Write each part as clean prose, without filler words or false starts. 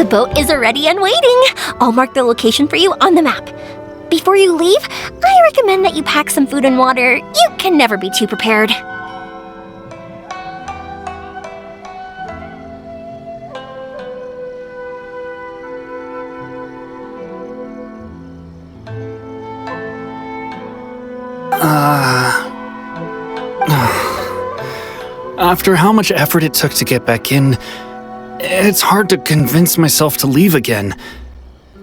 The boat is ready and waiting. I'll mark the location for you on the map. Before you leave, I recommend that you pack some food and water. You can never be too prepared. After how much effort it took to get back in, it's hard to convince myself to leave again.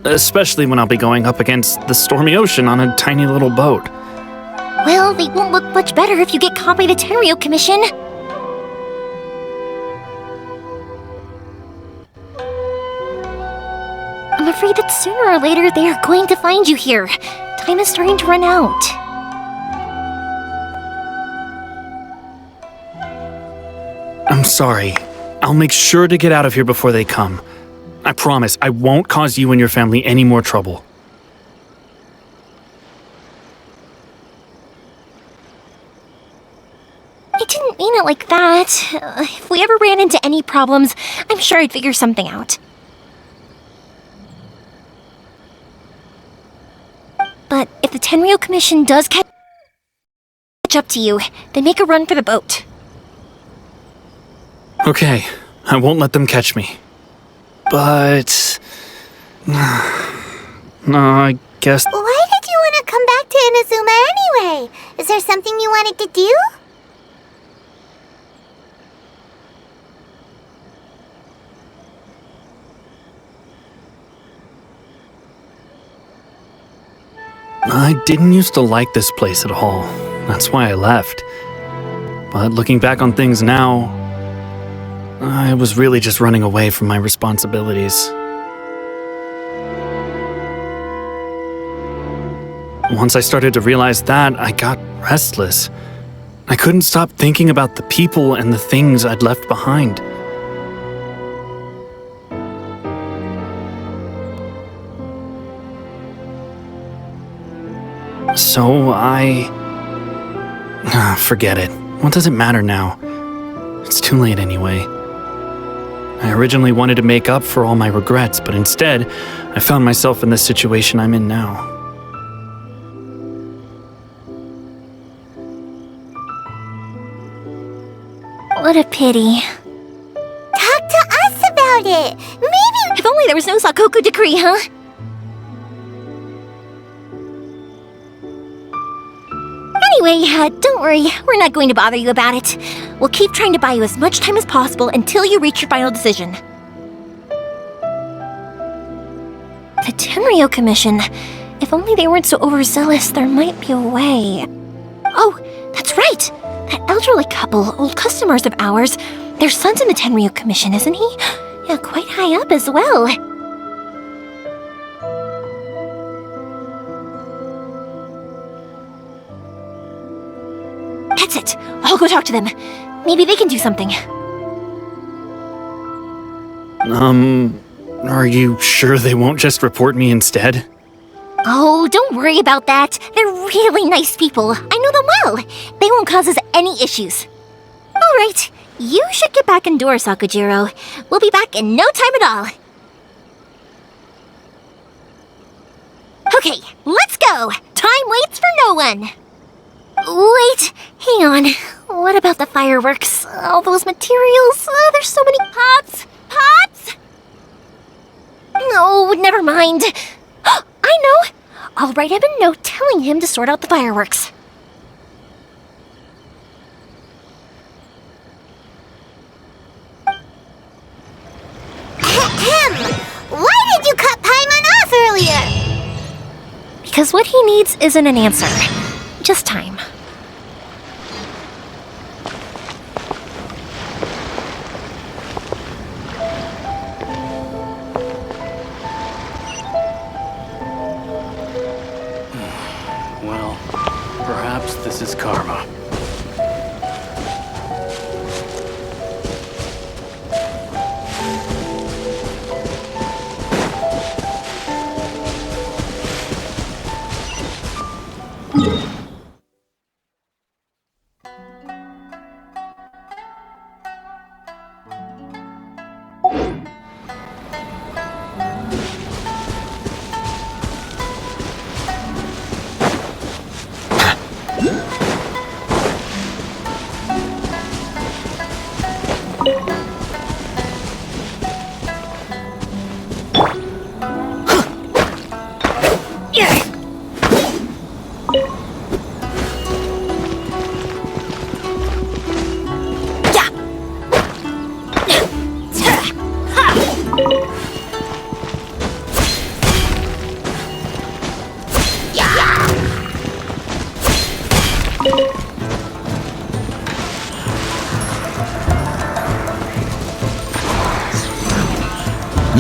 Especially when I'll be going up against the stormy ocean on a tiny little boat. Well, they won't look much better if you get caught by the Tenryou Commission. I'm afraid that sooner or later they are going to find you here. Time is starting to run out. I'm sorry. I'll make sure to get out of here before they come. I promise I won't cause you and your family any more trouble. I didn't mean it like that. If we ever ran into any problems, I'm sure I'd figure something out. But if the Tenryou Commission does catch up to you, then make a run for the boat. Okay, I won't let them catch me. But... no, I guess... Why did you want to come back to Inazuma anyway? Is there something you wanted to do? I didn't used to like this place at all. That's why I left. But looking back on things now, I was really just running away from my responsibilities. Once I started to realize that, I got restless. I couldn't stop thinking about the people and the things I'd left behind. So forget it. What does it matter now? It's too late anyway. I originally wanted to make up for all my regrets, but instead, I found myself in the situation I'm in now. What a pity. Talk to us about it. Maybe... If only there was no Sakoku decree, huh? Anyway, don't worry. We're not going to bother you about it. We'll keep trying to buy you as much time as possible until you reach your final decision. The Tenryou Commission. If only they weren't so overzealous, there might be a way. Oh, that's right! That elderly couple, old customers of ours, their son's in the Tenryou Commission, isn't he? Yeah, quite high up as well. That's it. I'll go talk to them. Maybe they can do something. Are you sure they won't just report me instead? Oh, don't worry about that. They're really nice people. I know them well. They won't cause us any issues. All right. You should get back indoors, Sakujiro. We'll be back in no time at all. Okay, let's go. Time waits for no one. Wait, hang on. What about the fireworks? All those materials? Oh, there's so many pots. Pots? No, never mind. I know. I'll write him a note telling him to sort out the fireworks. Why did you cut Paimon off earlier? Because what he needs isn't an answer. Just time. Well, perhaps this is karma.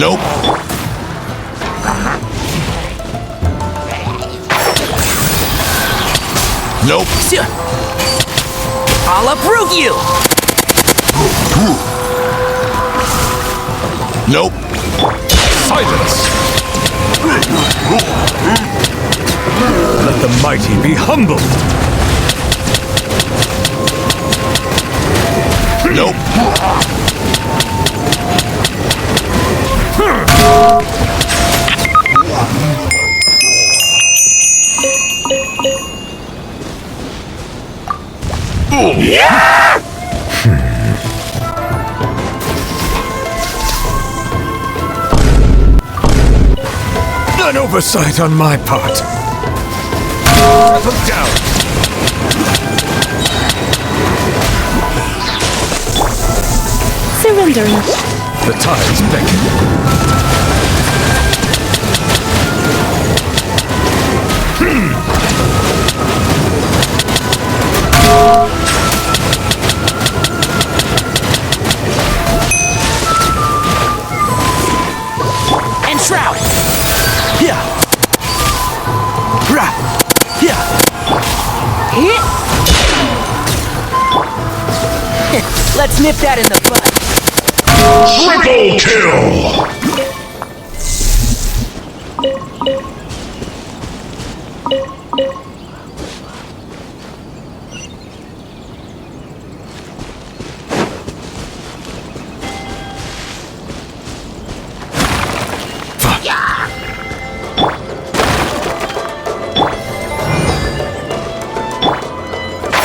Nope. Nope. I'll uproot you! Nope. Silence. Let the mighty be humbled. Nope. An oversight on my part. Put down. Surrendering. The tides beckon. And shroud! Yeah! Rah! Yeah! Hit! Let's nip that in the bud. Triple kill.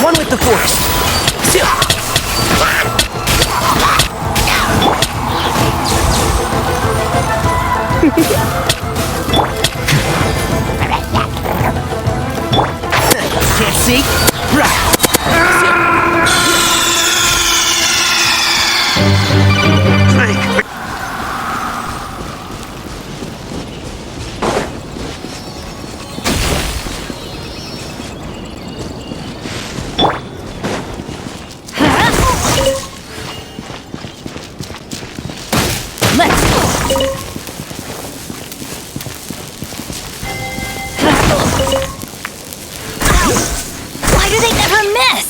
One with the force. Can't see? Right. Why do they never miss?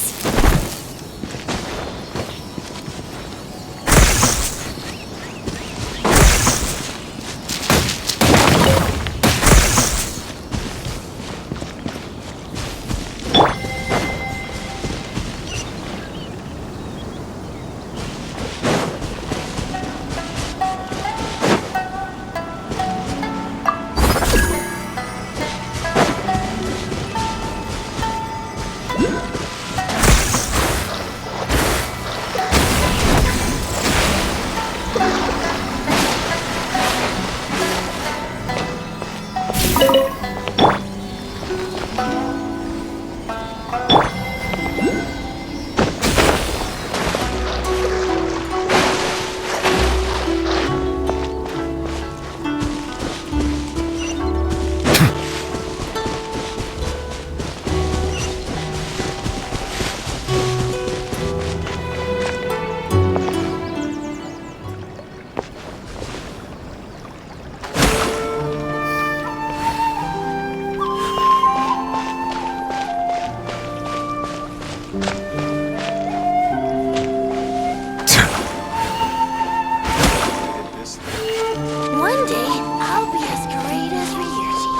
One day, I'll be as great as Ryuji.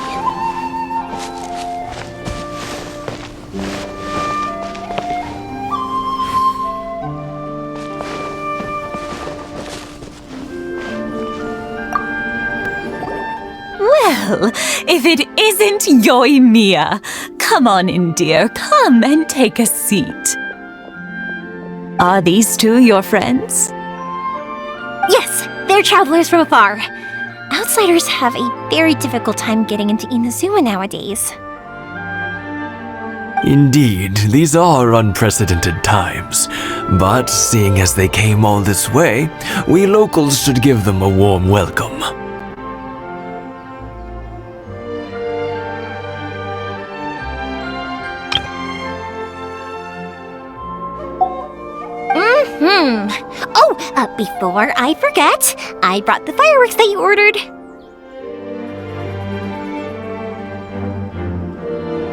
Well, if it isn't Yoimiya, come on in, dear. Come and take a seat. Are these two your friends? Yes, they're travelers from afar. Outsiders have a very difficult time getting into Inazuma nowadays. Indeed, these are unprecedented times. But seeing as they came all this way, we locals should give them a warm welcome. Before I forget, I brought the fireworks that you ordered.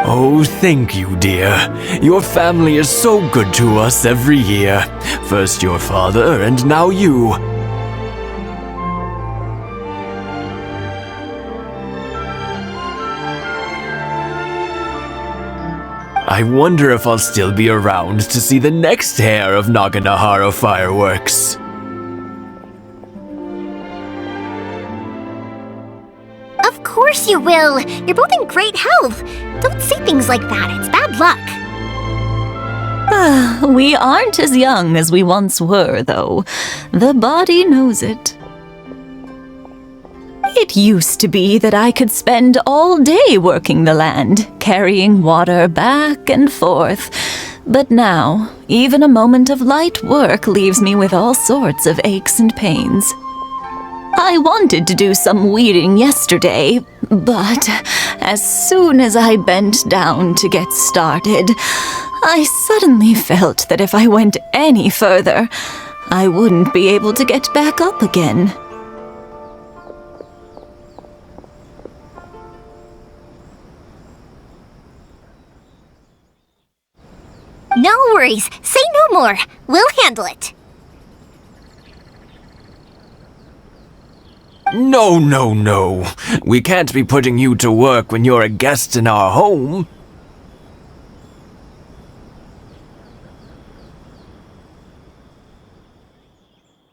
Oh, thank you, dear. Your family is so good to us every year. First your father, and now you. I wonder if I'll still be around to see the next hair of Naganahara fireworks. Of course you will. You're both in great health. Don't say things like that. It's bad luck. We aren't as young as we once were, though. The body knows it. It used to be that I could spend all day working the land, carrying water back and forth. But now, even a moment of light work leaves me with all sorts of aches and pains. I wanted to do some weeding yesterday, but as soon as I bent down to get started, I suddenly felt that if I went any further, I wouldn't be able to get back up again. No worries. Say no more. We'll handle it. No, no, no. We can't be putting you to work when you're a guest in our home.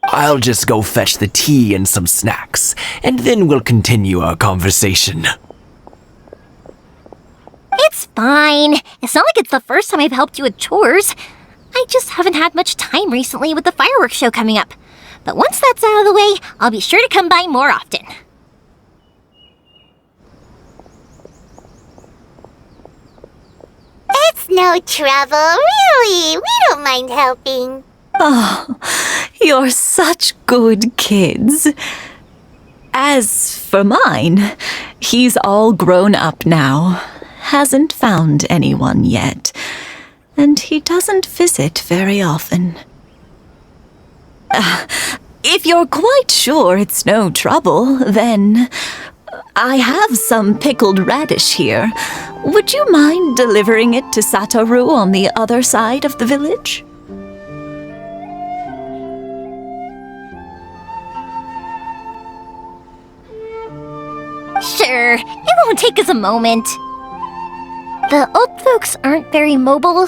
I'll just go fetch the tea and some snacks, and then we'll continue our conversation. It's fine. It's not like it's the first time I've helped you with chores. I just haven't had much time recently with the fireworks show coming up. But once that's out of the way, I'll be sure to come by more often. It's no trouble, really. We don't mind helping. Oh, you're such good kids. As for mine, he's all grown up now. Hasn't found anyone yet. And he doesn't visit very often. If you're quite sure it's no trouble, then I have some pickled radish here. Would you mind delivering it to Satoru on the other side of the village? Sure, it won't take us a moment. The old folks aren't very mobile.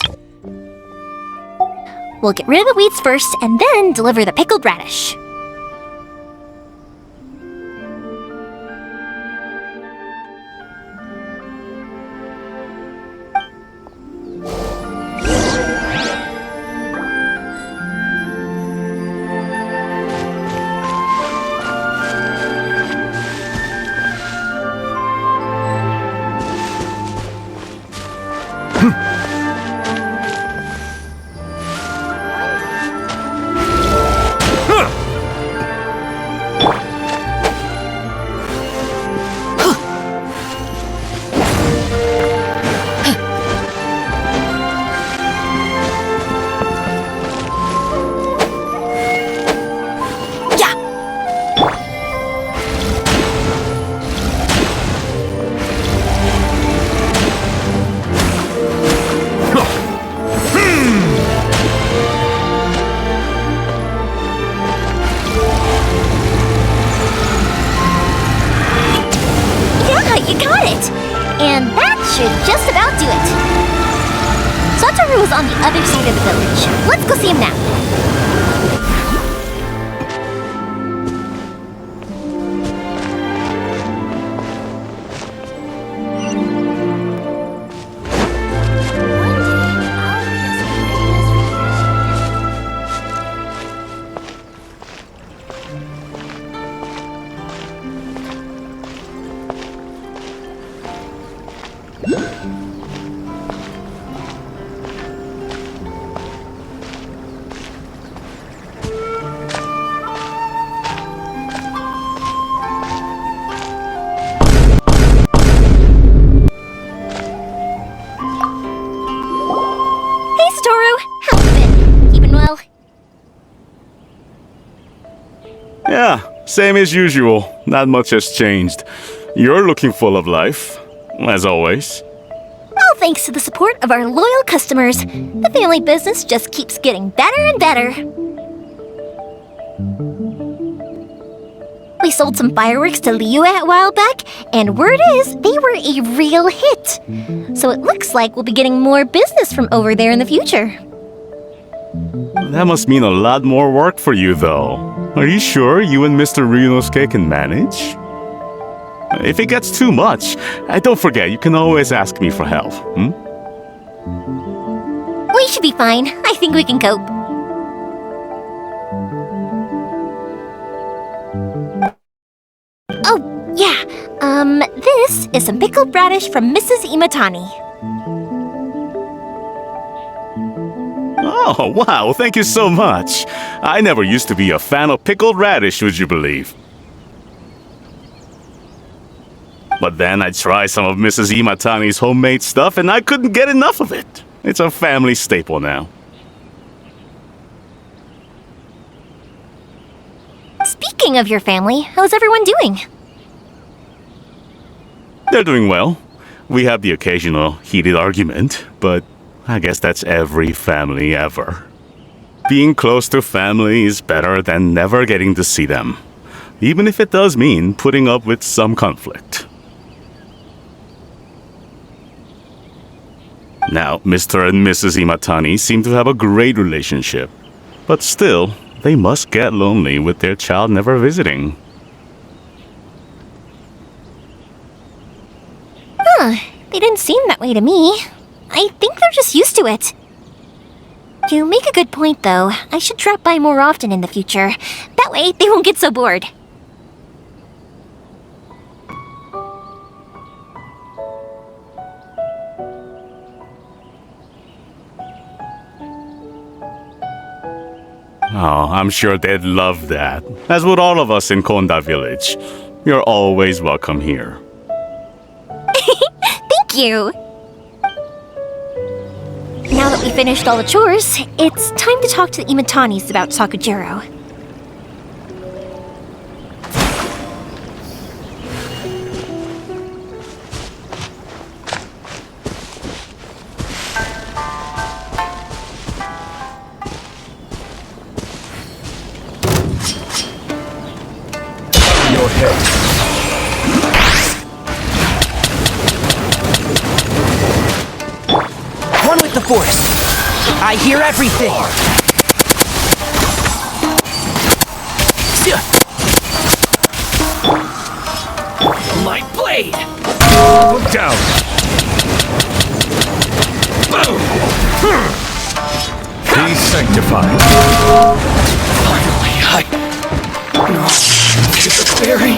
We'll get rid of the weeds first and then deliver the pickled radish. And that should just about do it. Satoru is on the other side of the village. Let's go see him now. Same as usual. Not much has changed. You're looking full of life, as always. All thanks to the support of our loyal customers. The family business just keeps getting better and better. We sold some fireworks to Liyue a while back, and word is they were a real hit. So it looks like we'll be getting more business from over there in the future. That must mean a lot more work for you, though. Are you sure you and Mr. Ryunosuke can manage? If it gets too much, don't forget, you can always ask me for help, We should be fine. I think we can cope. Oh, yeah. This is some pickled radish from Mrs. Imatani. Oh, wow, thank you so much. I never used to be a fan of pickled radish, would you believe? But then I tried some of Mrs. Imatani's homemade stuff and I couldn't get enough of it. It's a family staple now. Speaking of your family, how's everyone doing? They're doing well. We have the occasional heated argument, but I guess that's every family ever. Being close to family is better than never getting to see them, even if it does mean putting up with some conflict. Now, Mr. and Mrs. Imatani seem to have a great relationship, but still, they must get lonely with their child never visiting. They didn't seem that way to me. I think they're just used to it. You make a good point, though. I should drop by more often in the future. That way, they won't get so bored. Oh, I'm sure they'd love that, as would all of us in Konda Village. You're always welcome here. Thank you! Now that we finished all the chores, it's time to talk to the Imatanis about Sakujiro. Your head. One with the force. I hear everything. My blade! Look down! Boom! Be sanctified. Finally, No, it's a fairy.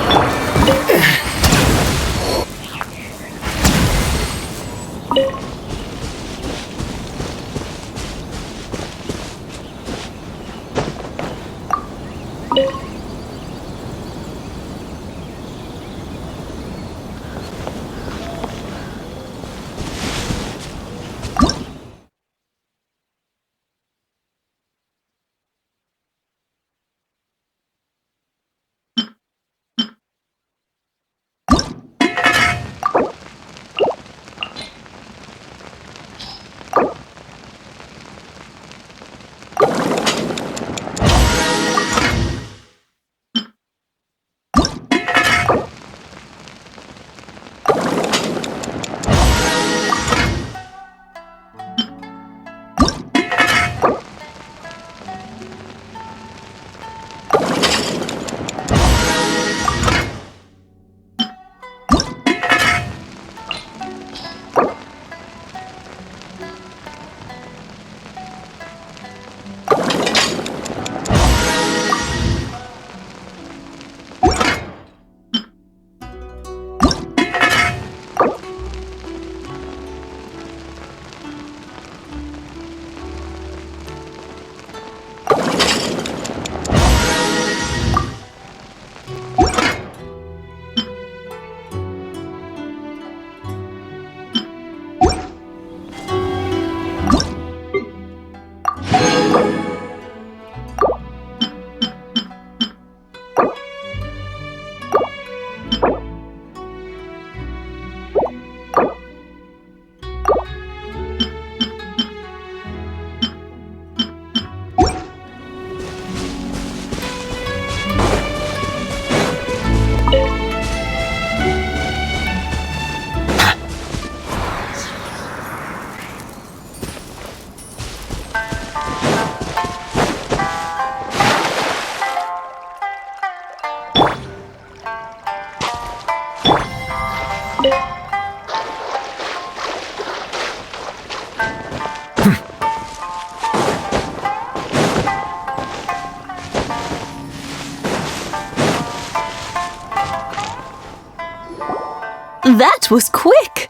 That was quick!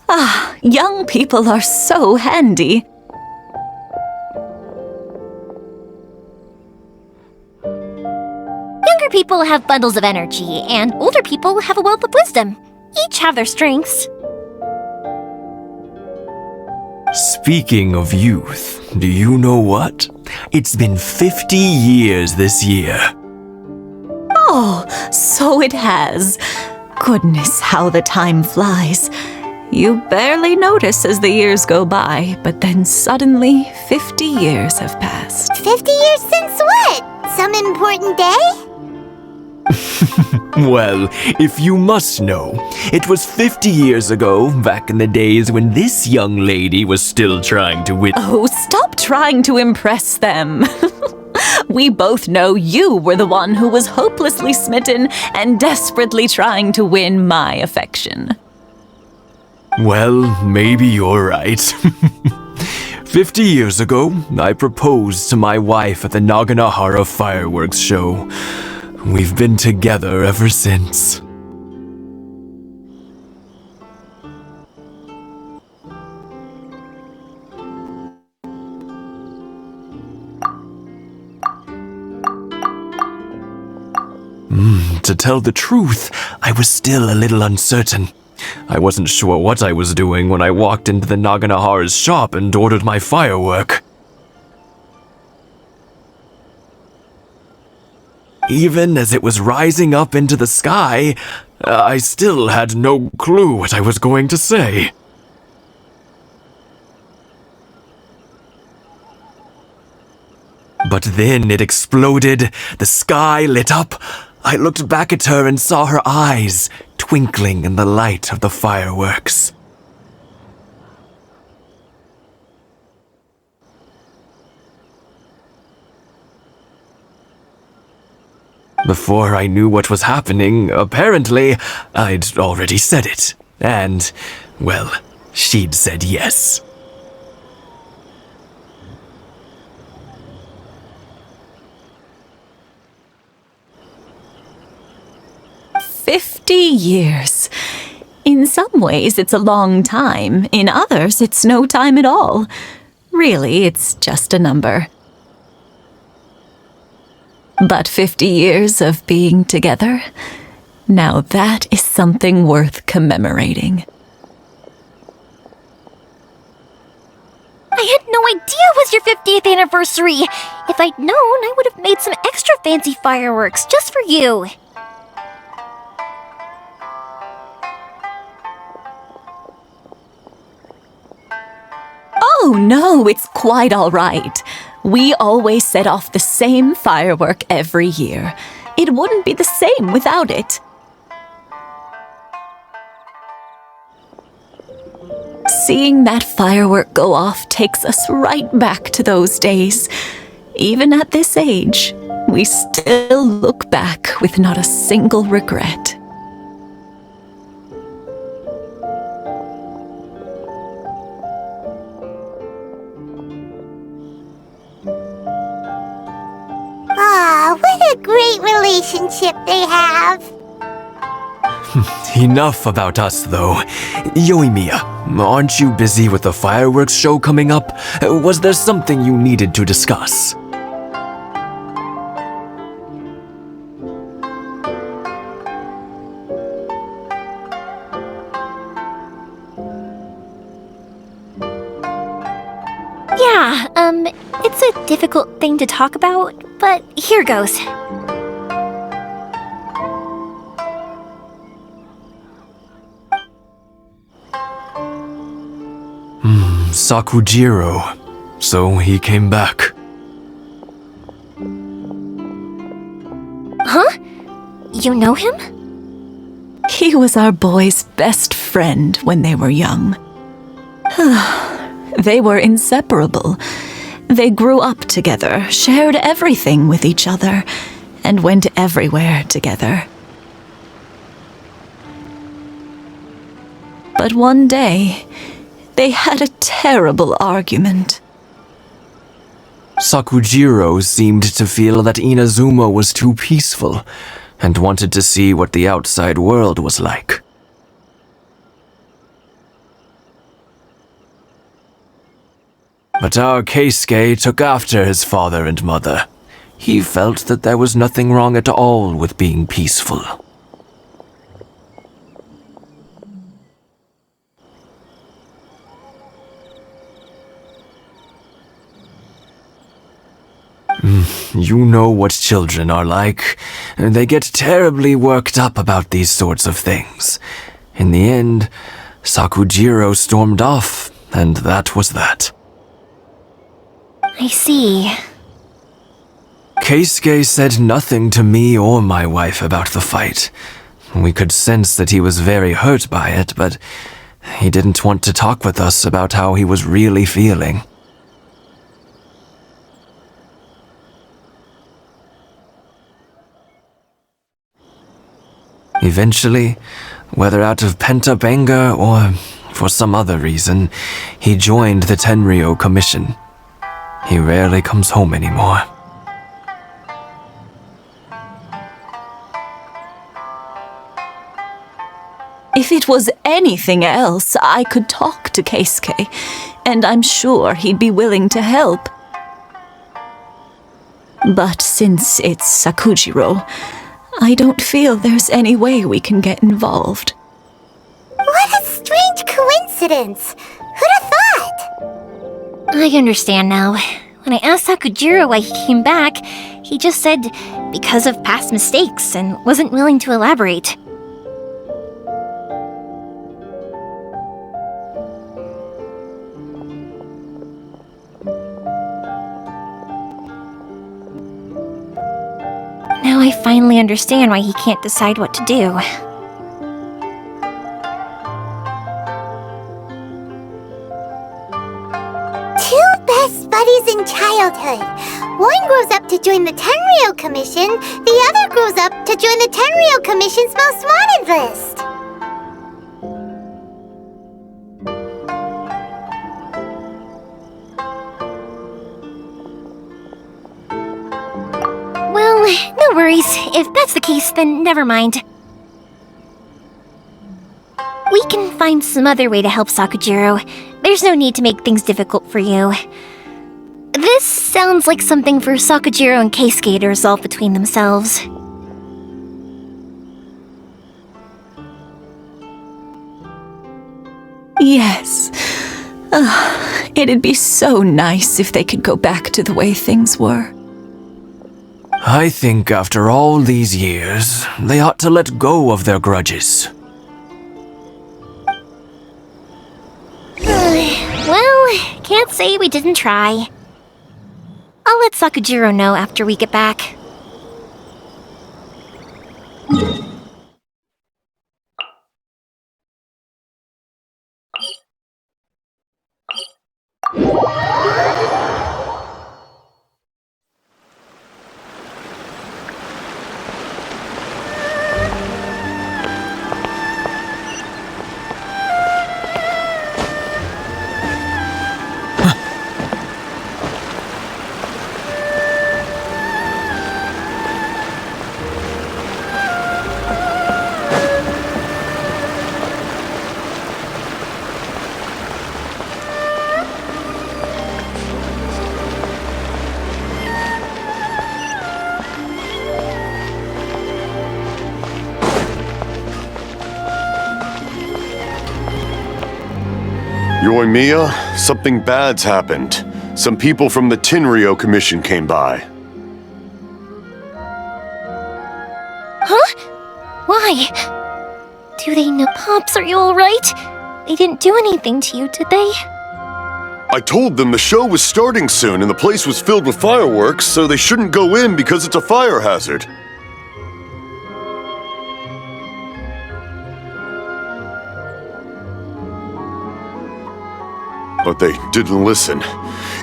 Ah, young people are so handy. Younger people have bundles of energy, and older people have a wealth of wisdom. Each have their strengths. Speaking of youth, do you know what? It's been 50 years this year. Oh, so it has. Goodness, how the time flies. You barely notice as the years go by, but then suddenly 50 years have passed. 50 years since what? Some important day? Well, if you must know, it was 50 years ago, back in the days when this young lady was still trying to win. Oh, stop trying to impress them. We both know you were the one who was hopelessly smitten and desperately trying to win my affection. Well, maybe you're right. 50 years ago, I proposed to my wife at the Naganahara fireworks show. We've been together ever since. To tell the truth, I was still a little uncertain. I wasn't sure what I was doing when I walked into the Naganahara's shop and ordered my firework. Even as it was rising up into the sky, I still had no clue what I was going to say. But then it exploded, the sky lit up. I looked back at her and saw her eyes twinkling in the light of the fireworks. Before I knew what was happening, apparently, I'd already said it. And, well, she'd said yes. "50 years. In some ways, it's a long time. In others, it's no time at all. Really, it's just a number. But 50 years of being together, now that is something worth commemorating." I had no idea it was your 50th anniversary. If I'd known, I would have made some extra fancy fireworks just for you. Oh no, it's quite all right. We always set off the same firework every year. It wouldn't be the same without it. Seeing that firework go off takes us right back to those days. Even at this age, we still look back with not a single regret. Ah, what a great relationship they have. Enough about us, though. Yoimiya, aren't you busy with the fireworks show coming up? Was there something you needed to discuss? Yeah, it's a difficult thing to talk about, but here goes. Sakujiro. So he came back. Huh? You know him? He was our boys' best friend when they were young. They were inseparable. They grew up together, shared everything with each other, and went everywhere together. But one day, they had a terrible argument. Sakujiro seemed to feel that Inazuma was too peaceful and wanted to see what the outside world was like. But our Keisuke took after his father and mother. He felt that there was nothing wrong at all with being peaceful. You know what children are like. They get terribly worked up about these sorts of things. In the end, Sakujiro stormed off, and that was that. I see. Keisuke said nothing to me or my wife about the fight. We could sense that he was very hurt by it, but he didn't want to talk with us about how he was really feeling. Eventually, whether out of pent-up anger or for some other reason, he joined the Tenryou Commission. He rarely comes home anymore. If it was anything else, I could talk to Keisuke, and I'm sure he'd be willing to help. But since it's Sakujiro, I don't feel there's any way we can get involved. What a strange coincidence! Who'd have thought? I understand now. When I asked Sakujiro why he came back, he just said because of past mistakes and wasn't willing to elaborate. Now I finally understand why he can't decide what to do. Two best buddies in childhood. One grows up to join the Tenryou Commission, the other grows up to join the Tenryou Commission's most wanted list. Well, no worries. If that's the case, then never mind. We can find some other way to help Sakujiro. There's no need to make things difficult for you. This sounds like something for Sakujiro and Keisuke to resolve between themselves. Yes. It'd be so nice if they could go back to the way things were. I think after all these years, they ought to let go of their grudges. Well, can't say we didn't try. I'll let Sakujiro know after we get back. Yoimiya, something bad's happened. Some people from the Tenryou Commission came by. Huh? Why? Do they know? Pops, are you alright? They didn't do anything to you, did they? I told them the show was starting soon and the place was filled with fireworks, so they shouldn't go in because it's a fire hazard. But they didn't listen.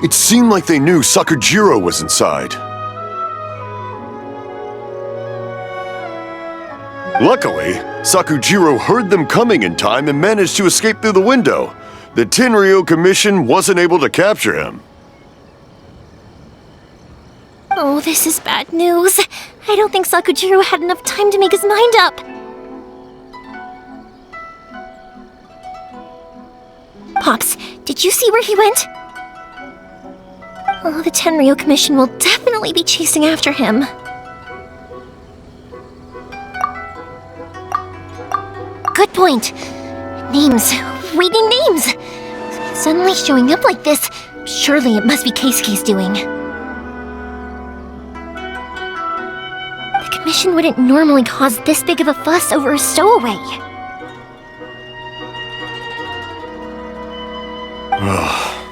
It seemed like they knew Sakujiro was inside. Luckily, Sakujiro heard them coming in time and managed to escape through the window. The Tenryou Commission wasn't able to capture him. Oh, this is bad news. I don't think Sakujiro had enough time to make his mind up. Pops, did you see where he went? Oh, the Tenryou Commission will definitely be chasing after him. Good point. Names. Reading names. Suddenly showing up like this. Surely it must be Keisuke's doing. The Commission wouldn't normally cause this big of a fuss over a stowaway.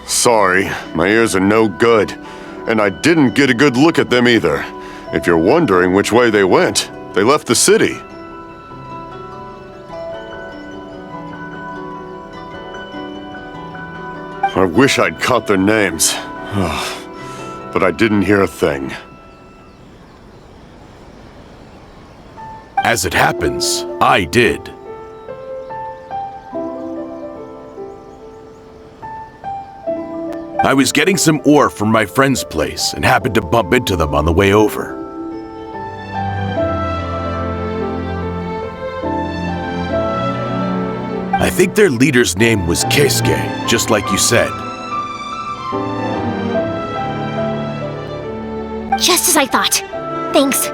Sorry, my ears are no good. And I didn't get a good look at them either. If you're wondering which way they went, they left the city. I wish I'd caught their names. But I didn't hear a thing. As it happens, I did. I was getting some ore from my friend's place and happened to bump into them on the way over. I think their leader's name was Keisuke, just like you said. Just as I thought. Thanks.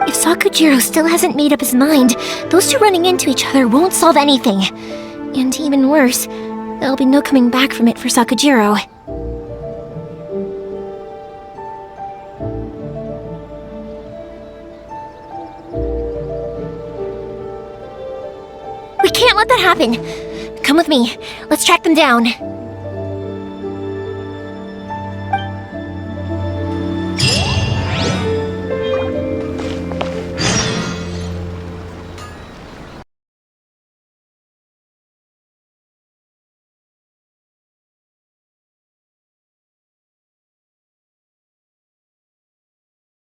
If Sakujiro still hasn't made up his mind, those two running into each other won't solve anything. And even worse, there'll be no coming back from it for Sakujiro. We can't let that happen. Come with me. Let's track them down.